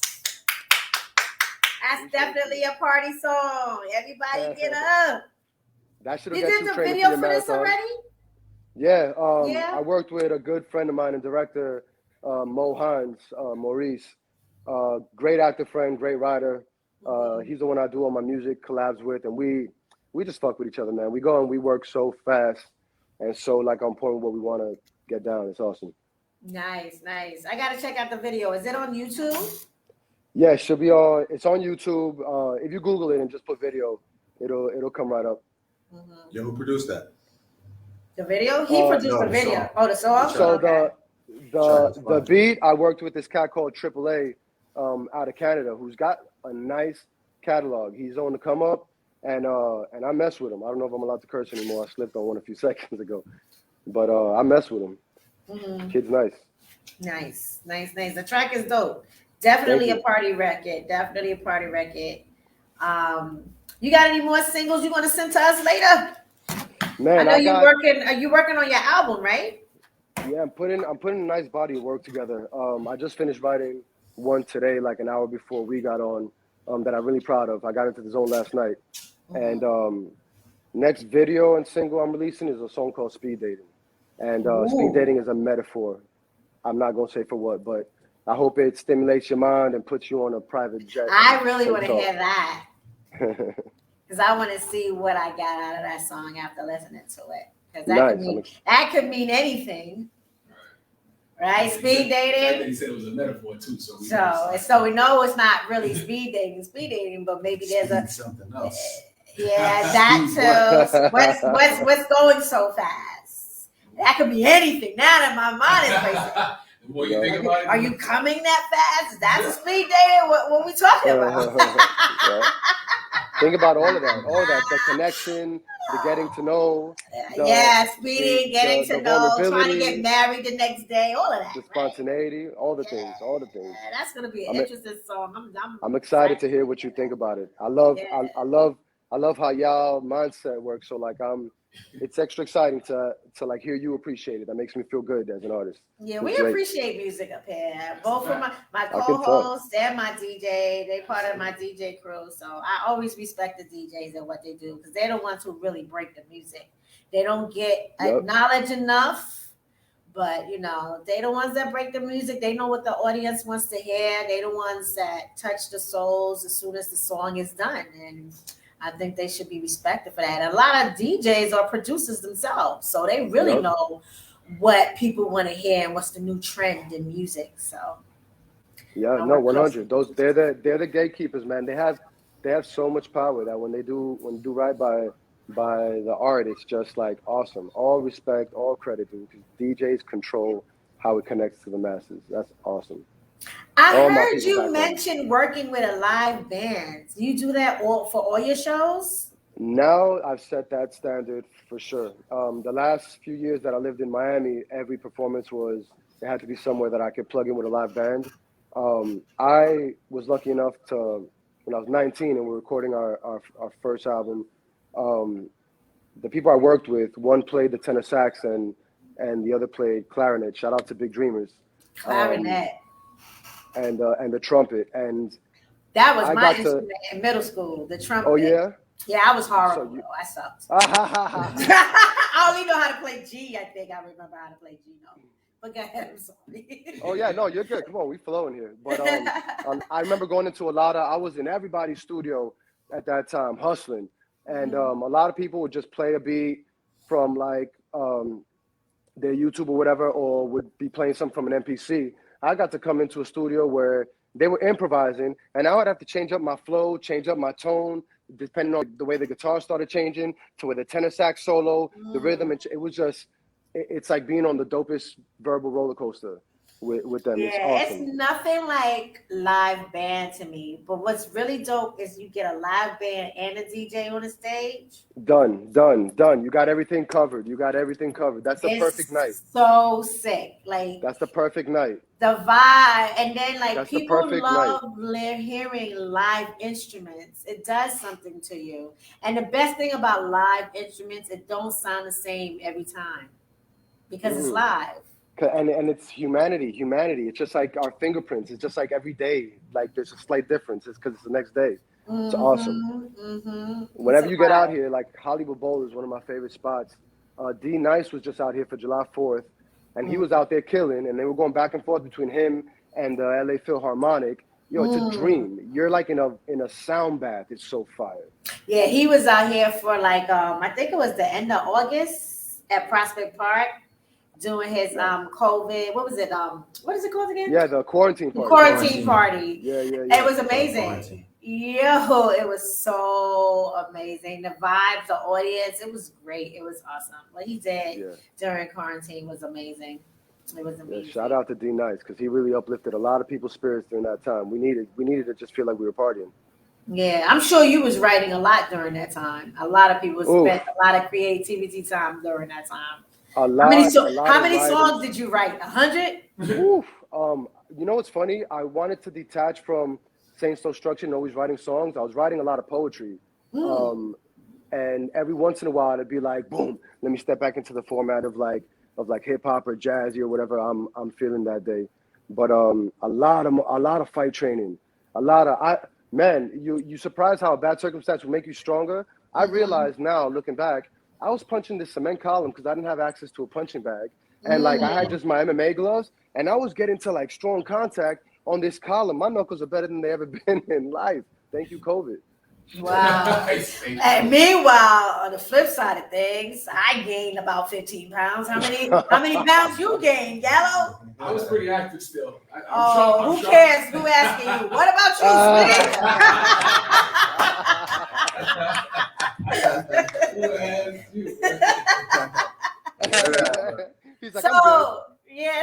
B: That's definitely a party song. Everybody get up.
E: That should have
B: got you training for your marathon. You did the video for this already?
E: Yeah, I worked with a good friend of mine and director, Mo Hines, Maurice. Great actor friend, great writer. He's the one I do all my music collabs with, and we just fuck with each other, man. We go and we work so fast and so like on point with what we want to get down. It's awesome.
B: Nice. I gotta check out the video. Is it on YouTube?
E: Yeah, it should be on. It's on YouTube. If you Google it and just put video, it'll come right up.
D: Yo, who produced that?
B: The video? He produced
D: no,
B: the
D: the
B: video.
D: song.
B: Oh, the song?
E: So
B: Okay.
E: the beat, I worked with this cat called AAA out of Canada, who's got a nice catalog. He's on the come up, and I mess with him. I don't know if I'm allowed to curse anymore. I slipped on one a few seconds ago, but I mess with him. Kid's nice.
B: Nice. The track is dope. Definitely
E: Thank
B: a party record. You got any more singles you want to send to us later?
E: Man,
B: I know you're working. Are you working on your album, right?
E: Yeah, I'm putting a nice body of work together. I just finished writing one today, like an hour before we got on, that I'm really proud of. I got into the zone last night. And next video and single I'm releasing is a song called Speed Dating. And speed dating is a metaphor. I'm not going to say for what, but I hope it stimulates your mind and puts you on a private jet.
B: I really want to hear that. Because I want to see what I got out of that song after listening to it. Because that could mean anything. Right? Speed dating.
A: He said it was a metaphor too. So
B: we know it's not really speed dating, but maybe there's
A: something else.
B: Yeah, that too. What's going so fast? That could be anything. Now that my mind is racing.
A: The more you think about it,
B: are you coming that fast? That's a speed dating. What we talking about?
E: Think about all of that, the connection, the getting to know.
B: Speeding, getting to know, trying to get married the next day, all of that.
E: The spontaneity, all the things.
B: Yeah, that's gonna be an interesting song.
E: I'm excited to hear what you think about it. I love how y'all mindset works. So like it's extra exciting to like hear you appreciate it. That makes me feel good as an artist.
B: Yeah, we appreciate music up here. Both of my co-hosts and my DJ, they part of my DJ crew. So I always respect the DJs and what they do because they're the ones who really break the music. They don't get acknowledged enough, but they the ones that break the music. They know what the audience wants to hear. They the ones that touch the souls as soon as the song is done. And I think they should be respected for that. And a lot of DJs are producers themselves, so they really know what people want to hear and what's the new trend in music. So
E: 100. Those they're the gatekeepers, man. They have so much power that when they do right by the art, it's just like awesome. All respect, all credit, because DJs control how it connects to the masses. That's awesome.
B: I heard you mention working with a live band. Do you do that for all your shows?
E: Now I've set that standard for sure. The last few years that I lived in Miami, every performance it had to be somewhere that I could plug in with a live band. I was lucky enough to, when I was 19 and we were recording our first album, the people I worked with, one played the tenor sax and the other played clarinet. Shout out to Big Dreamers.
B: Clarinet.
E: And the trumpet. And
B: that was my instrument in middle school, the trumpet.
E: Oh, yeah?
B: Yeah, I was horrible. I sucked. I only know how to play G, I think. I remember how to play G. No. But go ahead, I'm sorry.
E: Oh, yeah, no, you're good. Come on, we flowing here. But I remember going into I was in everybody's studio at that time, hustling. And a lot of people would just play a beat from like their YouTube or whatever, or would be playing something from an MPC. I got to come into a studio where they were improvising, and I would have to change up my flow, change up my tone, depending on the way the guitar started changing, to where the tenor sax solo, the rhythm, it was just, it's like being on the dopest verbal roller coaster with them.
B: Yeah,
E: it's awesome.
B: It's nothing like live band to me. But what's really dope is you get a live band and a DJ on the stage.
E: Done. You got everything covered. That's the perfect night.
B: So sick. Like,
E: that's the perfect night.
B: The vibe, and then like
E: that's
B: people love hearing live instruments. It does something to you. And the best thing about live instruments, it don't sound the same every time because it's live.
E: And it's humanity. It's just like our fingerprints. It's just like every day. Like there's a slight difference. It's because it's the next day. It's awesome. Whenever you get out here, like Hollywood Bowl is one of my favorite spots. D Nice was just out here for July 4th, and he was out there killing. And they were going back and forth between him and the LA Philharmonic. It's a dream. You're like in a sound bath. It's so fire.
B: Yeah, he was out here for like I think it was the end of August at Prospect Park. doing his COVID. What was it? What is it called again?
E: Yeah, the quarantine party.
B: Quarantine party.
E: Yeah.
B: It was amazing. Yo, it was so amazing. The vibes, the audience, it was great. It was awesome. What he did during quarantine was amazing. It was amazing.
E: Yeah, shout out to D Nice because he really uplifted a lot of people's spirits during that time. We needed to just feel like we were partying.
B: Yeah, I'm sure you was writing a lot during that time. A lot of people spent a lot of creativity time during that time.
E: A lot.
B: How many songs did you write? 100?
E: Oof. You know what's funny? I wanted to detach from saying so structured and always writing songs. I was writing a lot of poetry. And every once in a while it'd be like, boom, let me step back into the format of hip hop or jazzy or whatever I'm feeling that day. But a lot of fight training. Man, you surprised how a bad circumstance will make you stronger. I realize now, looking back, I was punching this cement column because I didn't have access to a punching bag. And I had just my MMA gloves and I was getting to like strong contact on this column. My knuckles are better than they ever been in life. Thank you, COVID.
B: Wow. And meanwhile, on the flip side of things, I gained about 15 pounds. How many pounds you gained, Gallo?
A: I was pretty active still.
B: Who cares? Who asking you? What about you,
E: He's like,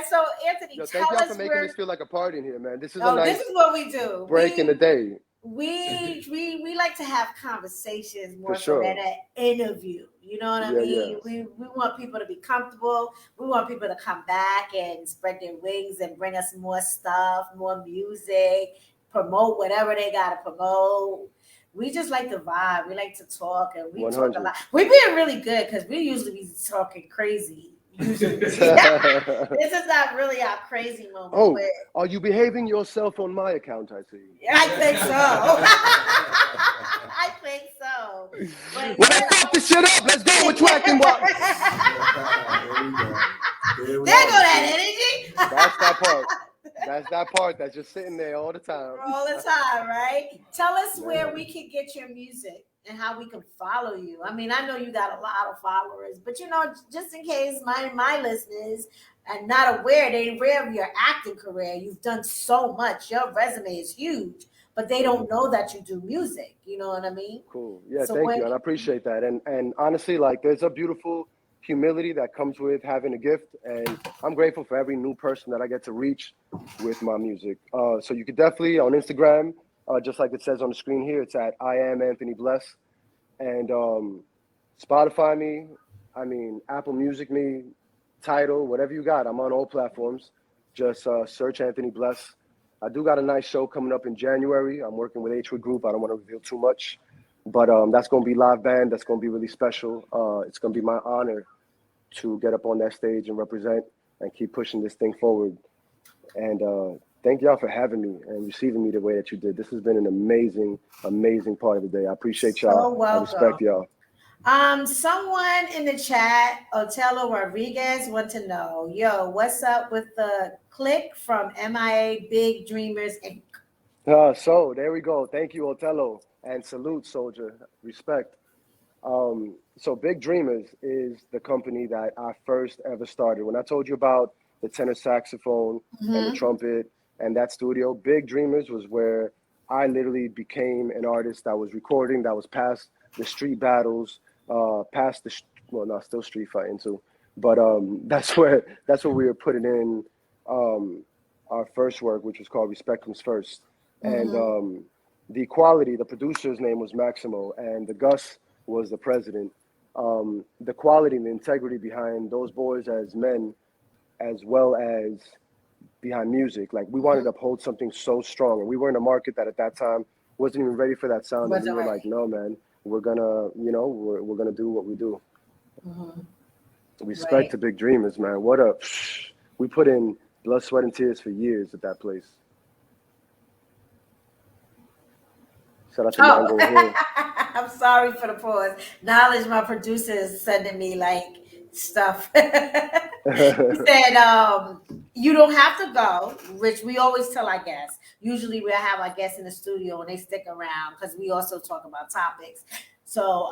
B: so Anthony,
E: thank y'all for making this feel like a party in here, man. This is
B: this is what we do.
E: Break in the day.
B: We like to have conversations more so than an interview. You know what I mean? Yeah. We want people to be comfortable. We want people to come back and spread their wings and bring us more stuff, more music, promote whatever they got to promote. We just like to vibe. We like to talk, and we 100. Talk a lot. We're being really good because we usually be talking crazy. Usually. This is not really our crazy moment.
E: Oh, are you behaving yourself on my account? I see.
B: I think so. I think so. But
E: let's fuck this shit up. Let's go. We're tracking what?
B: There go that energy.
E: That's that part. That's that part that's just sitting there all the time.
B: All the time, right? Tell us where we can get your music and how we can follow you. I mean, I know you got a lot of followers, but just in case my listeners are not aware, they're aware of your acting career. You've done so much. Your resume is huge, but they don't know that you do music. You know what I mean?
E: Cool. Yeah, so thank you. And I appreciate that. And honestly, like there's a beautiful humility that comes with having a gift. And I'm grateful for every new person that I get to reach with my music. So you could definitely on Instagram, just like it says on the screen here, it's at I am Anthony Bless. And Spotify me, Apple Music me, Tidal, whatever you got. I'm on all platforms. Just search Anthony Bless. I do got a nice show coming up in January. I'm working with H-Wood Group. I don't want to reveal too much. But that's going to be live band. That's going to be really special. It's going to be my honor to get up on that stage and represent and keep pushing this thing forward. And thank y'all for having me and receiving me the way that you did. This has been an amazing, amazing part of the day. I appreciate y'all. I respect y'all.
B: Someone in the chat, Otelo Rodriguez, want to know, what's up with the click from MIA Big Dreamers Inc.?
E: So there we go. Thank you, Otelo. And salute, Soldier. Respect. So Big Dreamers is the company that I first ever started. When I told you about the tenor saxophone and the trumpet and that studio, Big Dreamers was where I literally became an artist that was recording, that was past the street battles, still street fighting too. But that's where we were putting in our first work, which was called Respect Comes First. And the quality, the producer's name was Maximo, and the Gus was the president. The quality and the integrity behind those boys as men, as well as behind music, like we wanted to uphold something so strong, and we were in a market that at that time wasn't even ready for that sound. And we were like, no, man, we're gonna, we're gonna do what we do. Respect to Big Dreamers, man. We put in blood, sweat, and tears for years at that place. Shout out to Mango Hill.
B: I'm sorry for the pause. Knowledge, my producer is sending me like stuff. He said, you don't have to go, which we always tell our guests. Usually we'll have our guests in the studio and they stick around because we also talk about topics. So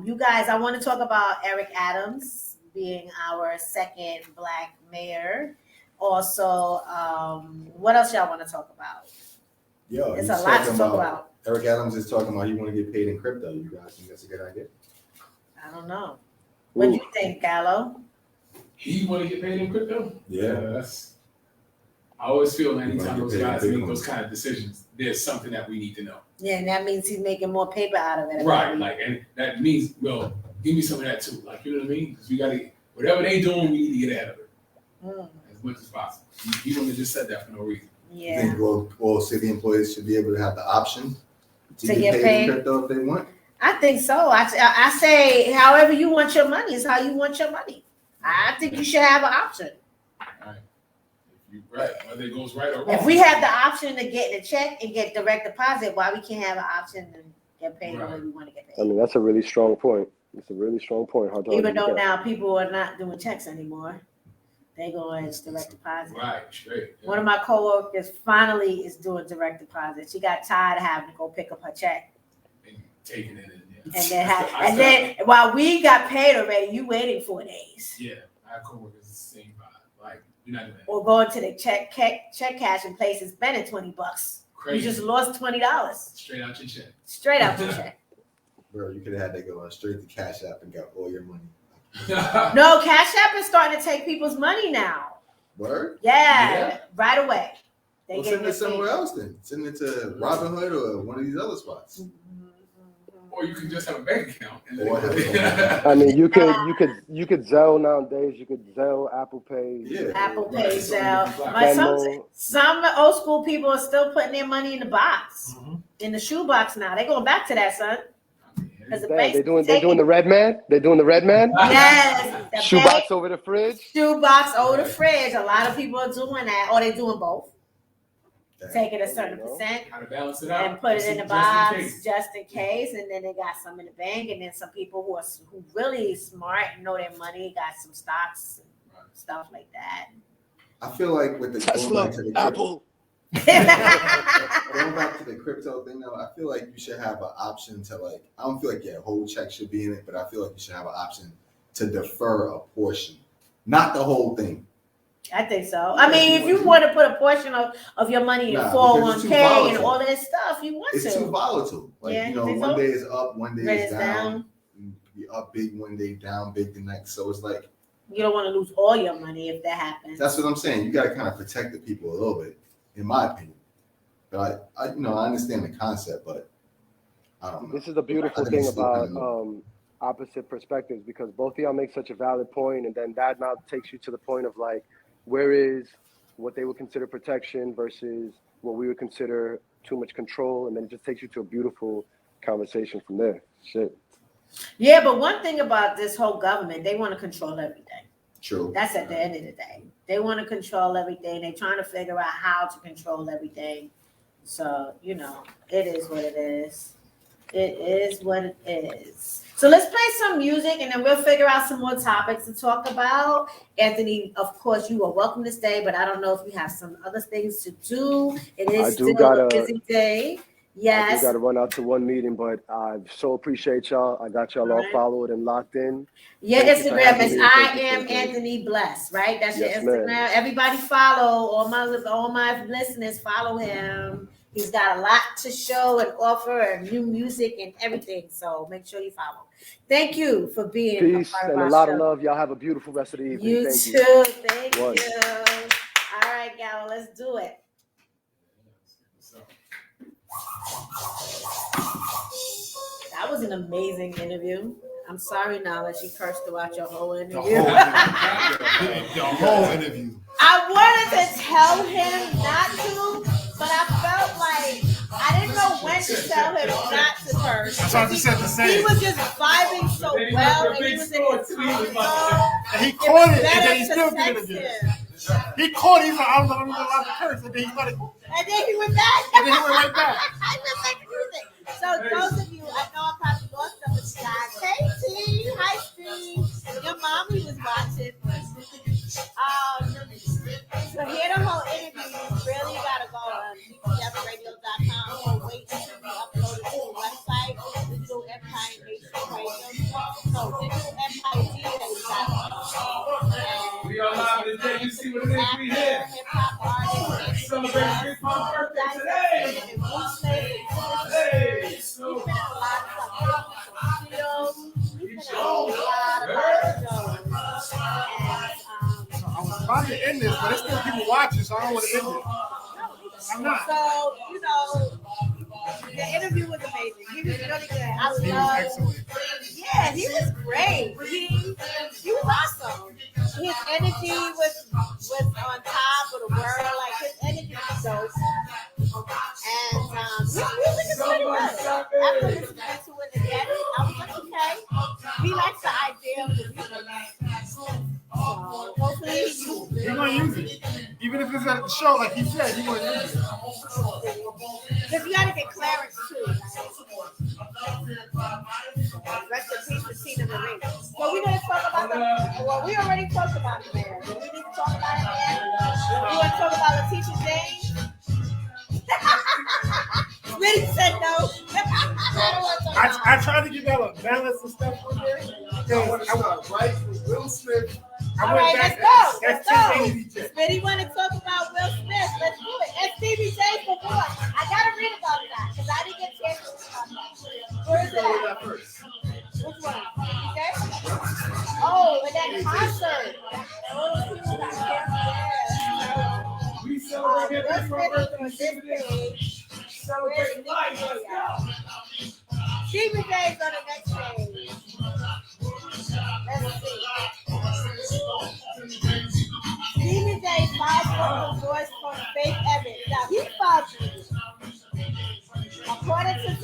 B: you guys, I want to talk about Eric Adams, being our second Black mayor. Also, what else y'all want to talk about?
D: Yo,
B: It's
D: he's
B: a lot to
D: talking
B: talk about.
D: Eric Adams is talking about he want to get paid in crypto. You guys think that's a good idea?
B: I don't know. What do you think, Gallo?
A: He want to get paid in crypto?
D: Yeah.
A: I always feel anytime
D: He
A: those
D: wanna get
A: guys
D: paid in
A: make
D: Bitcoin.
A: those kind of decisions, there's something that we need to know.
B: Yeah, and that means he's making more paper out of it.
A: Right, like, and that means, well, give me some of that too. Like, you know what I mean? Because we got to, whatever they doing, we need to get out of it as much as possible. He wouldn't have just said that for no reason.
D: You
B: Yeah.
D: think all city employees should be able to have the option
B: To get paid?
D: in crypto if they want?
B: I think so. I say, however you want your money is how you want your money. I think you should have an option.
A: Right. Right, whether it goes right or wrong.
B: If we have the option to get the check and get direct deposit, why we can't have an option to get paid the way we want to get
E: I
B: paid?
E: mean, that's a really strong point. It's a really strong point. Hard to
B: Even
E: argue
B: though
E: with that.
B: now people are not doing checks anymore, they go as direct deposit.
A: Right, straight. Yeah.
B: One of my coworkers finally is doing direct deposit. She got tired of having to go pick up her check,
A: And taking it in.
B: and then while we got paid already, you waiting 4 days.
A: Yeah, I have coworkers the same vibe. Like, you're not doing that.
B: Or going to the check cashing place and spending $20.
A: Crazy.
B: You just lost $20
A: Straight out your check.
B: straight out your check.
D: Bro, you could have had that go on straight to Cash App and got all your money.
B: No, Cash App is starting to take people's money now.
D: Word?
B: Yeah, right away.
D: Well, send it somewhere else then. Send it to Robinhood or one of these other spots.
A: Or you can just have a bank account. And
D: Or have
A: then,
E: I mean, you could Zelle nowadays. You could Zelle, Apple Pay.
D: Yeah.
B: Apple
A: Right,
B: Pay,
A: so
B: Zelle.
A: you can
B: But
E: Venmo.
B: some old school people are still putting their money in the box, in the shoe box now. They're going back to that, son. Because the
E: Damn,
B: banks
E: they're doing
B: taking-
E: the red man. They're doing the red man.
B: Yes, the
E: Shoebox
B: bank-
E: over the fridge.
B: shoebox over the fridge. A lot of people are doing that, or they're doing both. Taking a certain percent
A: how to balance it out.
B: and put it in the
A: Just
B: box
A: case.
B: just in case, and then they got some in the bank, and then some people who really smart and know their money got some stocks and stuff like that.
D: I feel like with the
E: Tesla, Apple.
D: going back to the crypto thing though, I feel like you should have an option to like, I don't feel like your whole check should be in it, but I feel like you should have an option to defer a portion, not the whole thing.
B: I think so. I mean, if you want to put a portion of your money in
D: Nah,
B: 401k
D: because it's too
B: and
D: volatile.
B: all of that stuff, you want
D: It's
B: to.
D: too volatile. Like,
B: Yeah,
D: you
B: you
D: know,
B: think
D: one
B: so?
D: day is up, one day
B: When
D: is
B: it's
D: down. You be up big one day, down big the next. So it's like,
B: You don't want to lose all your money if that happens.
D: that's what I'm saying. You got to kind of protect the people a little bit, in my opinion. But I understand the concept, but I don't know.
E: This is the beautiful
D: I think
E: thing
D: it's still
E: about
D: kind of-
E: opposite perspectives, because both of y'all make such a valid point, and then that now takes you to the point of like, where is what they would consider protection versus what we would consider too much control, and then it just takes you to a beautiful conversation from there. Shit.
B: Yeah, but one thing about this whole government, they want to control everything.
D: True.
B: That's at the end of the day. They want to control everything. They're trying to figure out how to control everything. So, you know, it is what it is. It is what it is. So let's play some music and then we'll figure out some more topics to talk about. Anthony, of course, you are welcome to stay, but I don't know if you have some other things to do. It is still a busy day. Yes.
E: I do got to run out to one meeting, but I so appreciate y'all. I got y'all all followed and locked in.
B: Your
E: Thank you for
B: Instagram
E: having
B: is
E: me.
B: I
E: Thank you,
B: am
E: thank you.
B: Anthony Bless, right? That's
E: Yes,
B: your Instagram.
E: ma'am.
B: Everybody follow, all my listeners follow him. He's got a lot to show and offer and new music and everything. So make sure you follow. Thank you for being
E: Peace
B: a part
E: and
B: of
E: a
B: our
E: lot
B: show.
E: of love. Y'all have a beautiful rest of the evening.
B: You
E: Thank
B: too.
E: you.
B: Thank
E: One.
B: you. All right, Gal, let's do it.
A: So,
B: That was an amazing interview. I'm sorry now that she cursed throughout your whole
C: The
B: interview.
C: whole interview.
B: I wanted to tell him not to, but I felt like I didn't know when to tell him not to curse.
C: That's what I just said the same.
B: He was just vibing so well, and he was in his zone.
C: And he
B: It
C: caught
B: was
C: it, and then he
B: better
C: still
B: to
C: did it
B: text
C: again.
B: him.
C: He caught it. He's like, I'm not even allowed to curse. And then he let it.
B: And then he went back.
C: And then he went right back.
B: I just like music. So those of you, I know I probably lost some of you guys. Hey T, hi Steve. Your mommy was watching. So hear the whole interview, you really gotta go on BTFradio.com or wait until we upload it to the website, Digital Empire Nation Radio. No, Digital Empire DJs.com.
A: birthday today.
B: And Ruthless. He's been in a lot of stuff. He's been in a lot of shows.
C: I was about to end this, but there's still people watching, so I don't want to end it. I'm not.
B: So, the interview was amazing. He was really good. I
C: He was
B: love.
C: excellent.
B: Yeah, he was great. He was awesome. His energy was on top of the world. Like his energy was dope. And his music is pretty good. After listening to it again, I was like, okay. He likes the idea of the music. So hopefully
C: He's gonna use it. Even if it's at the show, like he said, he's gonna use it.
B: because you gotta get Clarence too. Rest in peace to Tina Marie. So we're gonna talk about we already talked about the mayor. Do we need to talk about it again? You wanna talk about Letitia James? Smitty said no. I don't want to talk about
C: I tried to give y'all a balance of stuff on there.
D: I want to start right with Will Smith.
B: All right, let's go.
C: That's
B: Let's go.
C: TBJ.
B: Smitty want to talk about Will Smith. Let's do it. STBJ for what? I gotta read about that because I didn't get a chance to read about that. Where is it at?
D: First.
B: Which one? Okay. Oh, and that concert. Oh, yeah.
A: We celebrate
B: Will
A: every
B: Smith
A: birthday.
B: is on this page.
A: Celebrate life. Let's go.
B: TBJ is on the next page. Let's see. Stephen J. filed for divorce from Faith Evans. Now, he filed according to